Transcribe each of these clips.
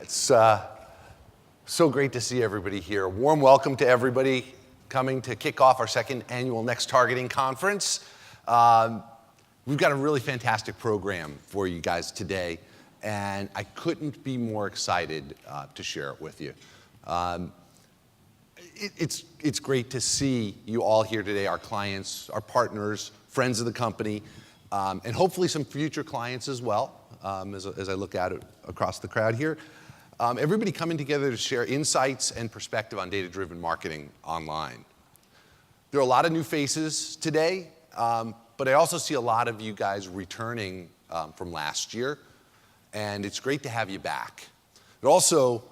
It's so great to see everybody here. Warm welcome to everybody coming to kick off our second annual NexTargeting Conference. We've got a really fantastic program for you guys today, and I couldn't be more excited to share it with you. It's great to see you all here today, our clients, our partners, friends of the company, and hopefully some future clients as well, as I look at it across the crowd here. Everybody coming together to share insights and perspective on data-driven marketing online. There are a lot of new faces today, but I also see a lot of you guys returning from last year, and it's great to have you back. It also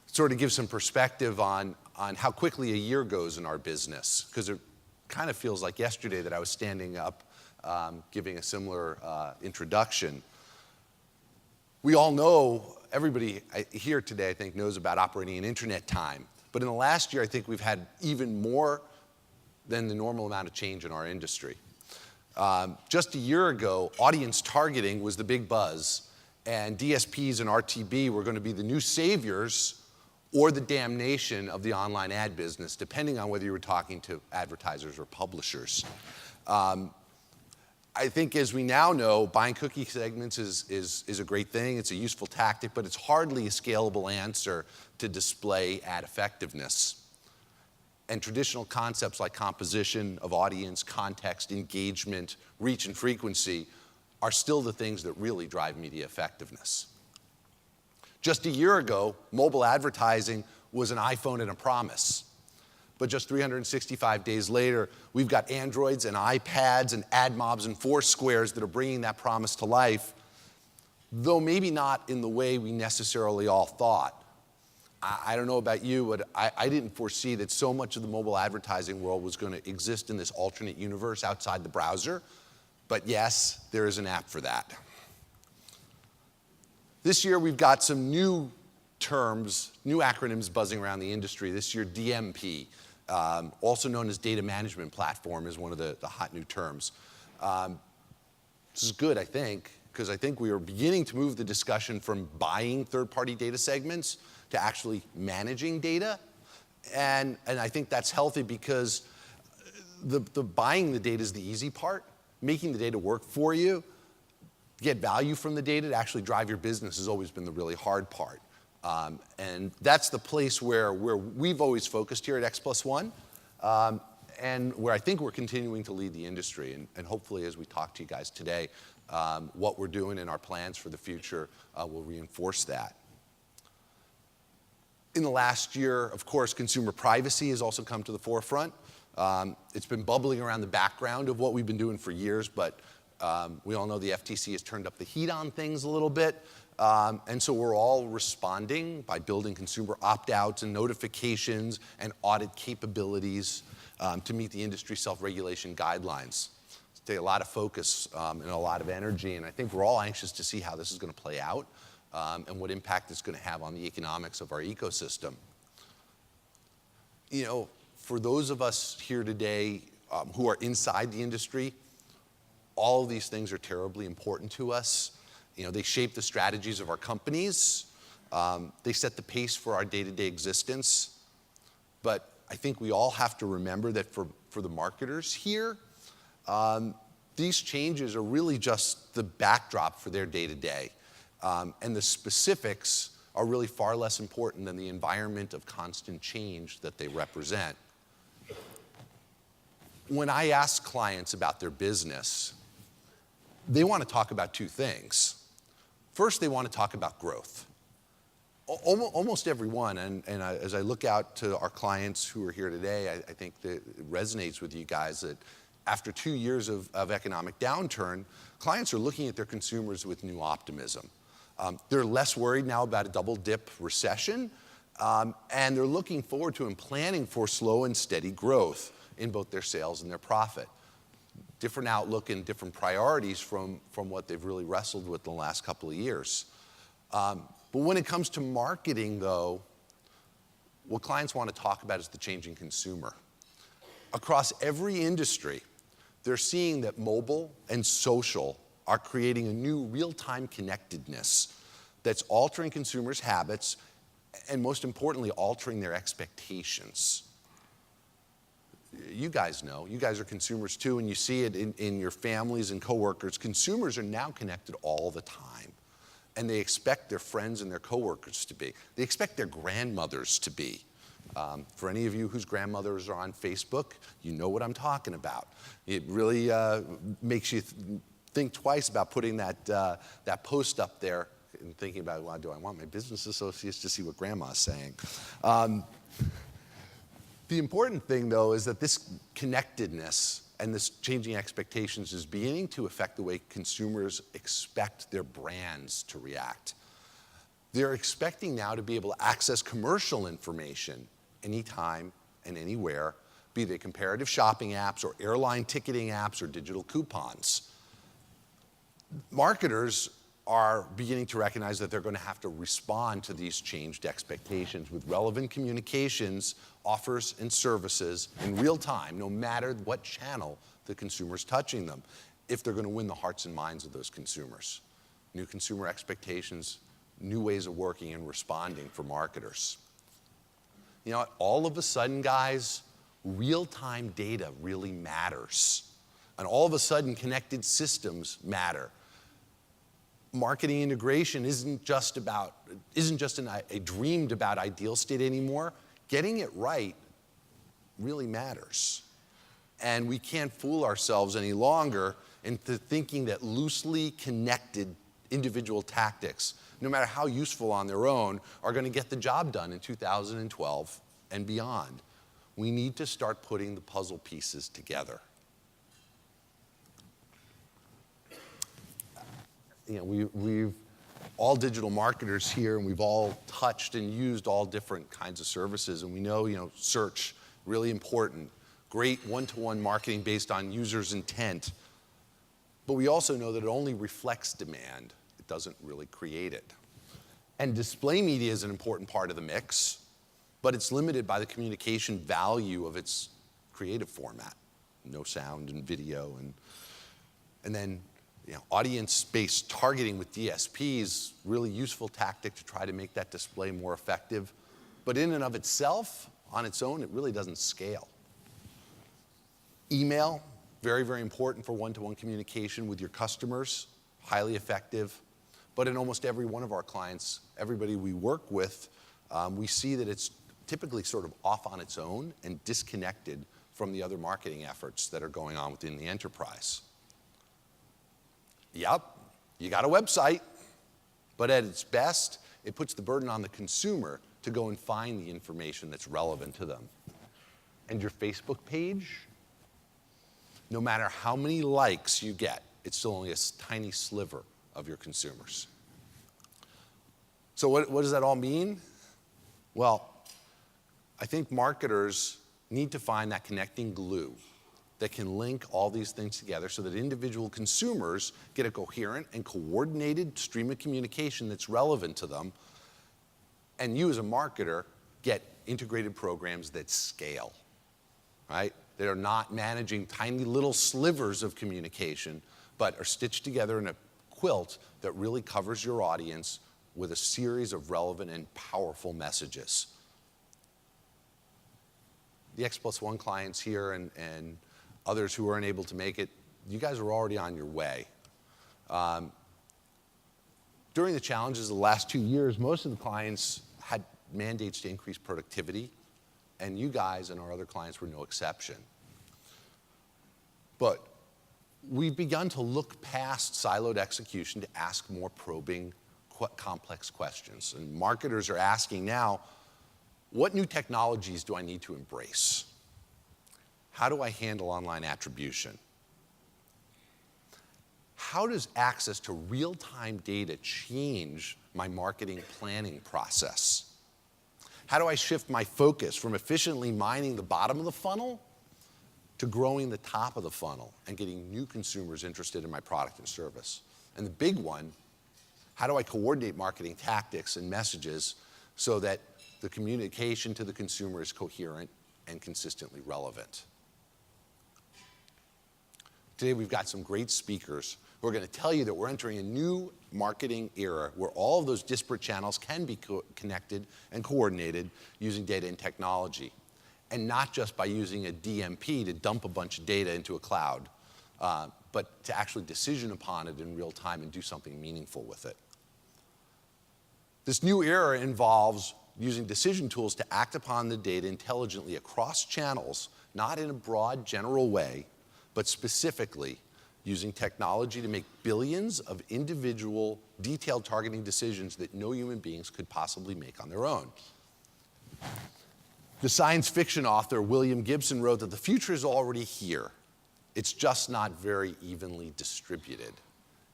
sort of gives some perspective on how quickly a year goes in our business, because it kind of feels like yesterday that I was standing up giving a similar introduction. We all know, everybody here today I think knows about operating in internet time, but in the last year I think we've had even more than the normal amount of change in our industry. Just a year ago, audience targeting was the big buzz, and DSPs and RTB were going to be the new saviors or the damnation of the online ad business, depending on whether you were talking to advertisers or publishers. I think, as we now know, buying cookie segments is a great thing. It's a useful tactic, but it's hardly a scalable answer to display ad effectiveness. And traditional concepts like composition of audience, context, engagement, reach, and frequency are still the things that really drive media effectiveness. Just a year ago, mobile advertising was an iPhone and a promise. But just 365 days later, we've got Androids and iPads and ad mobs and Foursquares that are bringing that promise to life, though maybe not in the way we necessarily all thought. I don't know about you, but I didn't foresee that so much of the mobile advertising world was going to exist in this alternate universe outside the browser. But yes, there is an app for that. This year, we've got some new terms, new acronyms buzzing around the industry. This year, DMP, also known as Data Management Platform, is one of the hot new terms. This is good, I think, because I think we are beginning to move the discussion from buying third-party data segments to actually managing data. And I think that's healthy because the buying the data is the easy part. Making the data work for you, get value from the data to actually drive your business has always been the really hard part. And that's the place where we've always focused here at X+1, and where I think we're continuing to lead the industry. And hopefully, as we talk to you guys today, what we're doing and our plans for the future will reinforce that. In the last year, of course, consumer privacy has also come to the forefront. It's been bubbling around the background of what we've been doing for years, but we all know the FTC has turned up the heat on things a little bit. And so we're all responding by building consumer opt-outs and notifications and audit capabilities to meet the industry self-regulation guidelines. It's taken a lot of focus and a lot of energy, and I think we're all anxious to see how this is going to play out and what impact it's going to have on the economics of our ecosystem. You know, for those of us here today who are inside the industry, all of these things are terribly important to us. You know, they shape the strategies of our companies. They set the pace for our day-to-day existence. But I think we all have to remember that for the marketers here, these changes are really just the backdrop for their day-to-day. And the specifics are really far less important than the environment of constant change that they represent. When I ask clients about their business, they want to talk about two things. First, they want to talk about growth. Almost everyone, and as I look out to our clients who are here today, I think that it resonates with you guys that after 2 years of economic downturn, clients are looking at their consumers with new optimism. They're less worried now about a double-dip recession, and they're looking forward to and planning for slow and steady growth in both their sales and their profit. Different outlook and different priorities from what they've really wrestled with in the last couple of years. But when it comes to marketing, though, what clients want to talk about is the changing consumer. Across every industry, they're seeing that mobile and social are creating a new real-time connectedness that's altering consumers' habits and, most importantly, altering their expectations. You guys know, you guys are consumers too, and you see it in your families and coworkers. Consumers are now connected all the time, and they expect their friends and their coworkers to be. They expect their grandmothers to be. For any of you whose grandmothers are on Facebook, you know what I'm talking about. It really makes you think twice about putting that post up there and thinking about, well, do I want my business associates to see what grandma's saying? The important thing, though, is that this connectedness and this changing expectations is beginning to affect the way consumers expect their brands to react. They're expecting now to be able to access commercial information anytime and anywhere, be they comparative shopping apps or airline ticketing apps or digital coupons. Marketers are beginning to recognize that they're going to have to respond to these changed expectations with relevant communications, offers, and services in real time, no matter what channel the consumer's touching them, if they're going to win the hearts and minds of those consumers. New consumer expectations, new ways of working and responding for marketers. You know what? All of a sudden, guys, real-time data really matters. And all of a sudden, connected systems matter. Marketing integration isn't just a dreamed about ideal state anymore. Getting it right really matters. And we can't fool ourselves any longer into thinking that loosely connected individual tactics, no matter how useful on their own, are going to get the job done in 2012 and beyond. We need to start putting the puzzle pieces together. You know, we've all digital marketers here, and we've all touched and used all different kinds of services, and we know, search, really important, great one-to-one marketing based on users' intent, but we also know that it only reflects demand. It doesn't really create it. And display media is an important part of the mix, but it's limited by the communication value of its creative format. No sound and video, and then audience-based targeting with DSPs, really useful tactic to try to make that display more effective. But in and of itself, on its own, it really doesn't scale. Email, very, very important for one-to-one communication with your customers, highly effective. But in almost every one of our clients, everybody we work with, we see that it's typically sort of off on its own and disconnected from the other marketing efforts that are going on within the enterprise. Yep, you got a website, but at its best, it puts the burden on the consumer to go and find the information that's relevant to them. And your Facebook page, no matter how many likes you get, it's still only a tiny sliver of your consumers. So what does that all mean? Well, I think marketers need to find that connecting glue that can link all these things together so that individual consumers get a coherent and coordinated stream of communication that's relevant to them, and you as a marketer get integrated programs that scale, right? That are not managing tiny little slivers of communication, but are stitched together in a quilt that really covers your audience with a series of relevant and powerful messages. The X+1 clients here and others who weren't able to make it, you guys are already on your way. During the challenges of the last 2 years, most of the clients had mandates to increase productivity, and you guys and our other clients were no exception. But we've begun to look past siloed execution to ask more probing, complex questions. And marketers are asking now, what new technologies do I need to embrace? How do I handle online attribution? How does access to real-time data change my marketing planning process? How do I shift my focus from efficiently mining the bottom of the funnel to growing the top of the funnel and getting new consumers interested in my product and service? And the big one, how do I coordinate marketing tactics and messages so that the communication to the consumer is coherent and consistently relevant? Today we've got some great speakers who are going to tell you that we're entering a new marketing era where all of those disparate channels can be connected and coordinated using data and technology, and not just by using a DMP to dump a bunch of data into a cloud, but to actually decision upon it in real time and do something meaningful with it. This new era involves using decision tools to act upon the data intelligently across channels, not in a broad, general way, but specifically using technology to make billions of individual, detailed targeting decisions that no human beings could possibly make on their own. The science fiction author William Gibson wrote that the future is already here. It's just not very evenly distributed.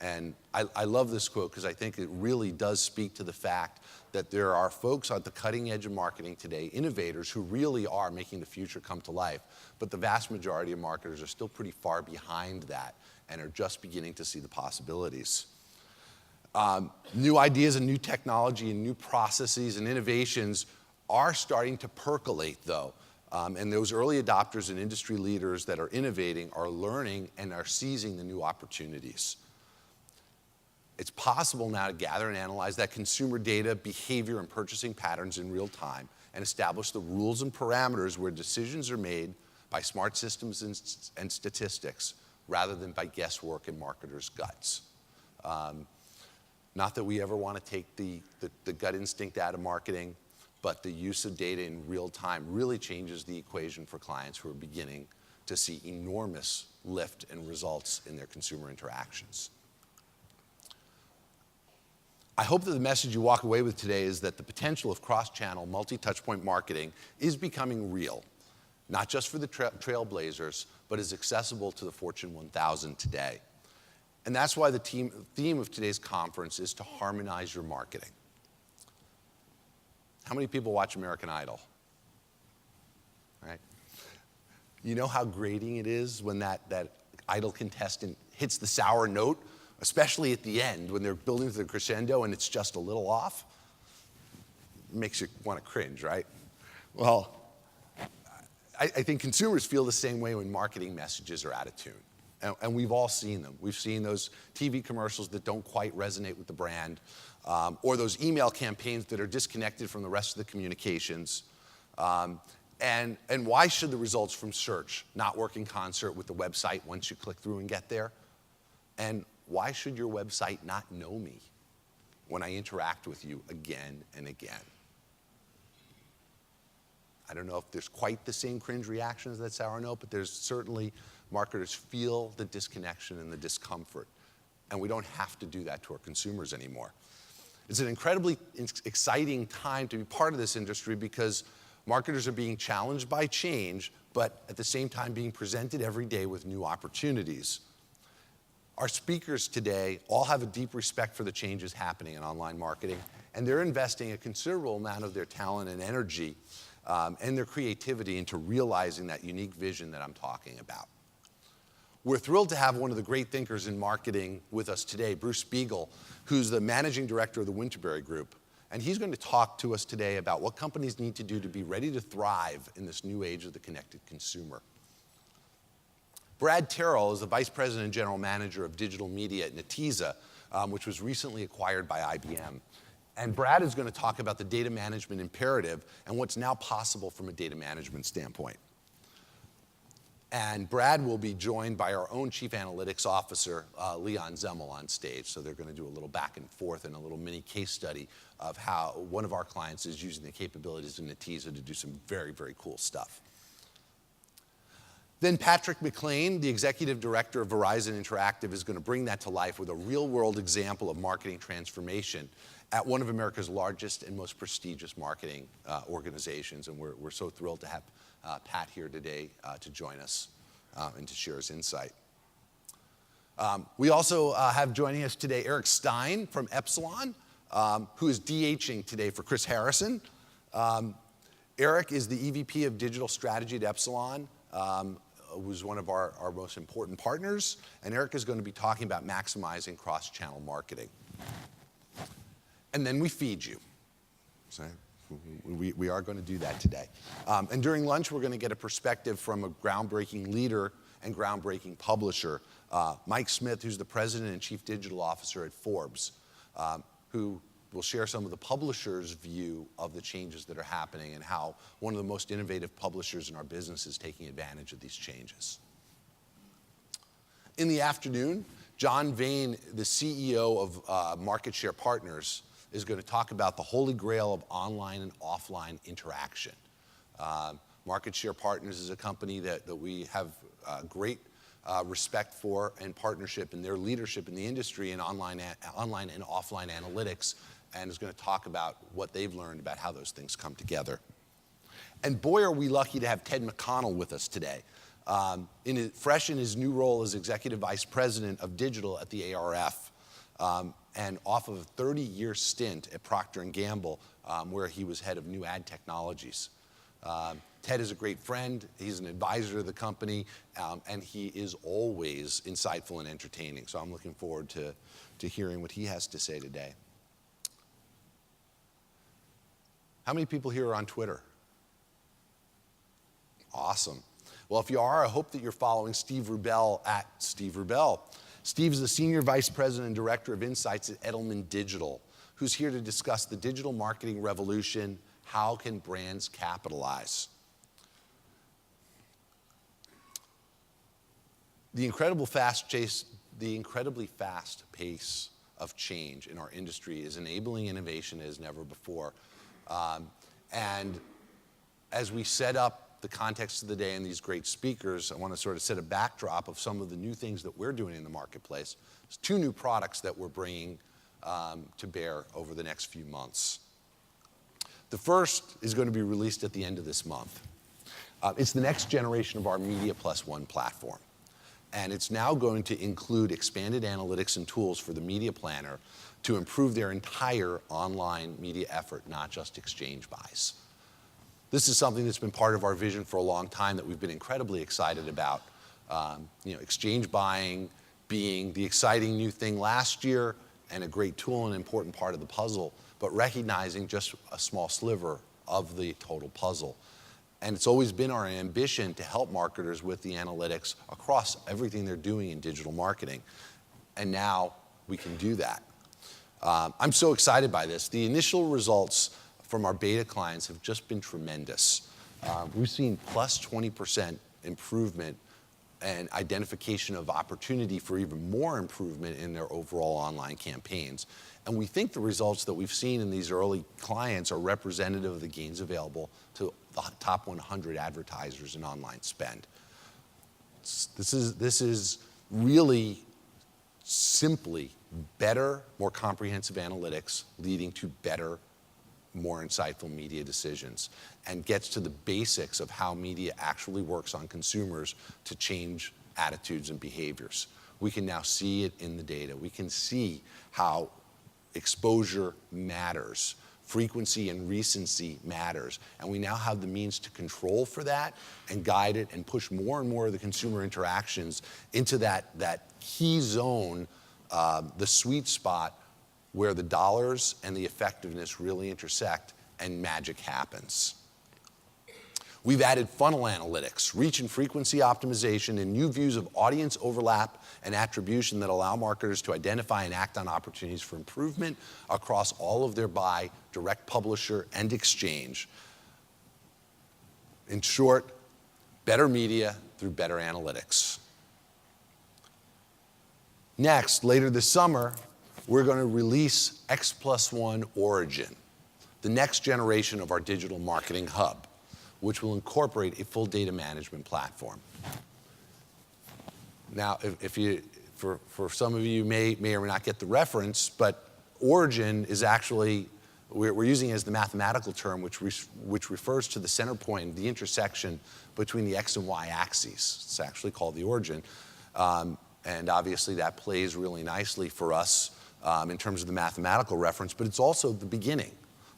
And I love this quote because I think it really does speak to the fact that there are folks at the cutting edge of marketing today, innovators who really are making the future come to life, but the vast majority of marketers are still pretty far behind that and are just beginning to see the possibilities. New ideas and new technology and new processes and innovations are starting to percolate, though. And those early adopters and industry leaders that are innovating are learning and are seizing the new opportunities. It's possible now to gather and analyze that consumer data, behavior, and purchasing patterns in real time and establish the rules and parameters where decisions are made by smart systems and statistics rather than by guesswork and marketers' guts. Not that we ever want to take the gut instinct out of marketing, but the use of data in real time really changes the equation for clients who are beginning to see enormous lift and results in their consumer interactions. I hope that the message you walk away with today is that the potential of cross-channel, multi-touchpoint marketing is becoming real, not just for the trailblazers, but is accessible to the Fortune 1000 today. And that's why the theme of today's conference is to harmonize your marketing. How many people watch American Idol? Right? You know how grating it is when that Idol contestant hits the sour note, especially at the end when they're building to the crescendo and it's just a little off? It makes you want to cringe, right? Well, I think consumers feel the same way when marketing messages are out of tune. And we've all seen them. We've seen those TV commercials that don't quite resonate with the brand, or those email campaigns that are disconnected from the rest of the communications. And why should the results from search not work in concert with the website once you click through and get there? And why should your website not know me when I interact with you again and again? I don't know if there's quite the same cringe reaction as that sour note, but there's certainly marketers feel the disconnection and the discomfort. And we don't have to do that to our consumers anymore. It's an incredibly exciting time to be part of this industry because marketers are being challenged by change, but at the same time being presented every day with new opportunities. Our speakers today all have a deep respect for the changes happening in online marketing, and they're investing a considerable amount of their talent and energy and their creativity into realizing that unique vision that I'm talking about. We're thrilled to have one of the great thinkers in marketing with us today, Bruce Spiegel, who's the managing director of the Winterberry Group. And he's going to talk to us today about what companies need to do to be ready to thrive in this new age of the connected consumer. Brad Terrell is the Vice President and General Manager of Digital Media at Netezza, which was recently acquired by IBM. And Brad is going to talk about the data management imperative and what's now possible from a data management standpoint. And Brad will be joined by our own Chief Analytics Officer, Leon Zemmel, on stage. So they're going to do a little back and forth and a little mini case study of how one of our clients is using the capabilities of Netezza to do some very, very cool stuff. Then Patrick McLean, the Executive Director of Verizon Interactive, is going to bring that to life with a real-world example of marketing transformation at one of America's largest and most prestigious marketing organizations. And we're so thrilled to have Pat here today to join us and to share his insight. We also have joining us today Eric Stein from Epsilon, who is DHing today for Chris Harrison. Eric is the EVP of Digital Strategy at Epsilon, who's one of our most important partners. And Eric is going to be talking about maximizing cross-channel marketing. And then we feed you. So we are going to do that today. And during lunch, we're going to get a perspective from a groundbreaking leader and groundbreaking publisher, Mike Smith, who's the President and Chief Digital Officer at Forbes. who will share some of the publishers' view of the changes that are happening and how one of the most innovative publishers in our business is taking advantage of these changes. In the afternoon, John Vane, the CEO of Market Share Partners, is going to talk about the holy grail of online and offline interaction. Market Share Partners is a company that we have great respect for and partnership in their leadership in the industry in online and offline analytics, and is going to talk about what they've learned about how those things come together. And boy, are we lucky to have Ted McConnell with us today. Fresh in his new role as Executive Vice President of Digital at the ARF, and off of a 30-year stint at Procter & Gamble, where he was head of new ad technologies. Ted is a great friend, he's an advisor to the company, and he is always insightful and entertaining. So I'm looking forward to hearing what he has to say today. How many people here are on Twitter? Awesome. Well, if you are, I hope that you're following Steve Rubel at Steve Rubel. Steve is the Senior Vice President and Director of Insights at Edelman Digital, who's here to discuss the digital marketing revolution. How can brands capitalize? The incredibly fast pace of change in our industry is enabling innovation as never before. And as we set up the context of the day and these great speakers, I want to sort of set a backdrop of some of the new things that we're doing in the marketplace. There's 2 new products that we're bringing to bear over the next few months. The first is going to be released at the end of this month. It's the next generation of our Media Plus One platform. And it's now going to include expanded analytics and tools for the media planner to improve their entire online media effort, not just exchange buys. This is something that's been part of our vision for a long time that we've been incredibly excited about. Exchange buying being the exciting new thing last year and a great tool and important part of the puzzle, but recognizing just a small sliver of the total puzzle. And it's always been our ambition to help marketers with the analytics across everything they're doing in digital marketing. And now we can do that. I'm so excited by this. The initial results from our beta clients have just been tremendous. We've seen plus 20% improvement and identification of opportunity for even more improvement in their overall online campaigns. And we think the results that we've seen in these early clients are representative of the gains available to the top 100 advertisers in online spend. This is really simply better, more comprehensive analytics leading to better, more insightful media decisions, and gets to the basics of how media actually works on consumers to change attitudes and behaviors. We can now see it in the data. We can see how exposure matters, frequency and recency matters, and we now have the means to control for that and guide it and push more and more of the consumer interactions into that key zone, the sweet spot where the dollars and the effectiveness really intersect and magic happens. We've added funnel analytics, reach and frequency optimization, and new views of audience overlap and attribution that allow marketers to identify and act on opportunities for improvement across all of their buy, direct publisher, and exchange. In short, better media through better analytics. Next, later this summer, we're going to release X+1 Origin, the next generation of our digital marketing hub, which will incorporate a full data management platform. Now, for some of you may or may not get the reference, but Origin is actually, we're using it as the mathematical term, which refers to the center point, the intersection between the X and Y axes. It's actually called the origin. And obviously that plays really nicely for us in terms of the mathematical reference, but it's also the beginning,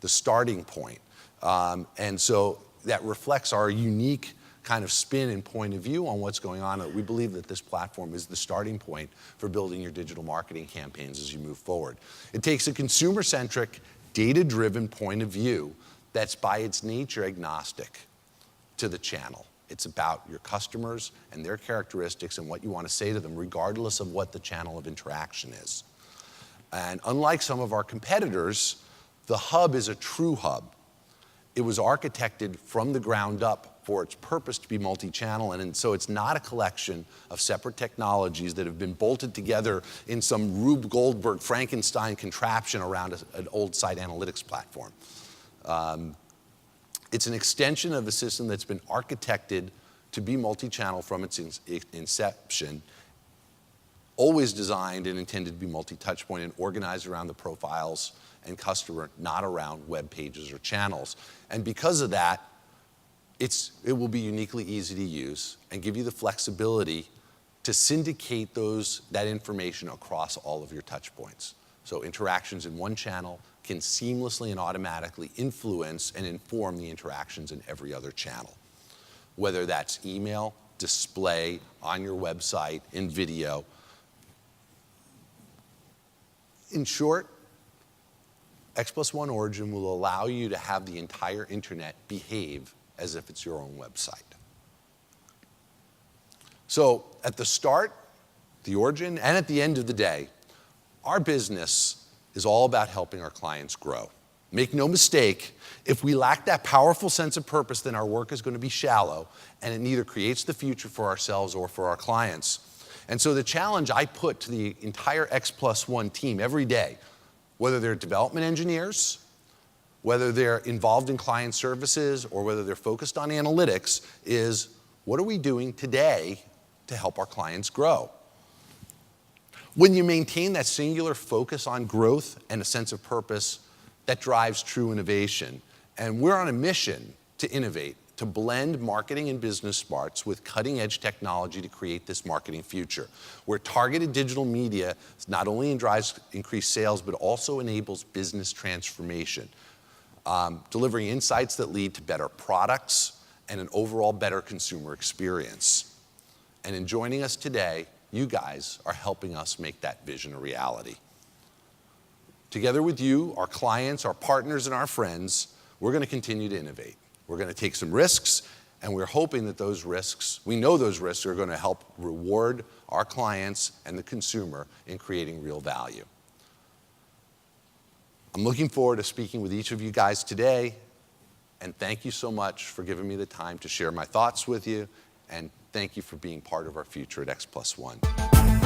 the starting point. And so that reflects our unique kind of spin and point of view on what's going on. We believe that this platform is the starting point for building your digital marketing campaigns as you move forward. It takes a consumer-centric, data-driven point of view that's by its nature agnostic to the channel. It's about your customers and their characteristics and what you want to say to them, regardless of what the channel of interaction is. And unlike some of our competitors, the hub is a true hub. It was architected from the ground up for its purpose to be multi-channel, and so it's not a collection of separate technologies that have been bolted together in some Rube Goldberg Frankenstein contraption around an old site analytics platform. It's an extension of a system that's been architected to be multi-channel from its inception, always designed and intended to be multi-touchpoint and organized around the profiles and customer, not around web pages or channels. And because of that, it will be uniquely easy to use and give you the flexibility to syndicate that information across all of your touch points. So interactions in one channel can seamlessly and automatically influence and inform the interactions in every other channel, whether that's email, display, on your website, in video. In short, X+1 Origin will allow you to have the entire internet behave as if it's your own website. So at the start, the origin, and at the end of the day, our business is all about helping our clients grow. Make no mistake, if we lack that powerful sense of purpose, then our work is going to be shallow, and it neither creates the future for ourselves or for our clients. And so the challenge I put to the entire X+1 team every day, whether they're development engineers, whether they're involved in client services, or whether they're focused on analytics, is what are we doing today to help our clients grow? When you maintain that singular focus on growth and a sense of purpose, that drives true innovation. And we're on a mission to innovate, to blend marketing and business smarts with cutting-edge technology to create this marketing future, where targeted digital media not only drives increased sales, but also enables business transformation, delivering insights that lead to better products and an overall better consumer experience. And in joining us today, you guys are helping us make that vision a reality. Together with you, our clients, our partners, and our friends, we're going to continue to innovate. We're going to take some risks, and we're hoping that we know those risks are going to help reward our clients and the consumer in creating real value. I'm looking forward to speaking with each of you guys today, and thank you so much for giving me the time to share my thoughts with you, and thank you for being part of our future at X+1.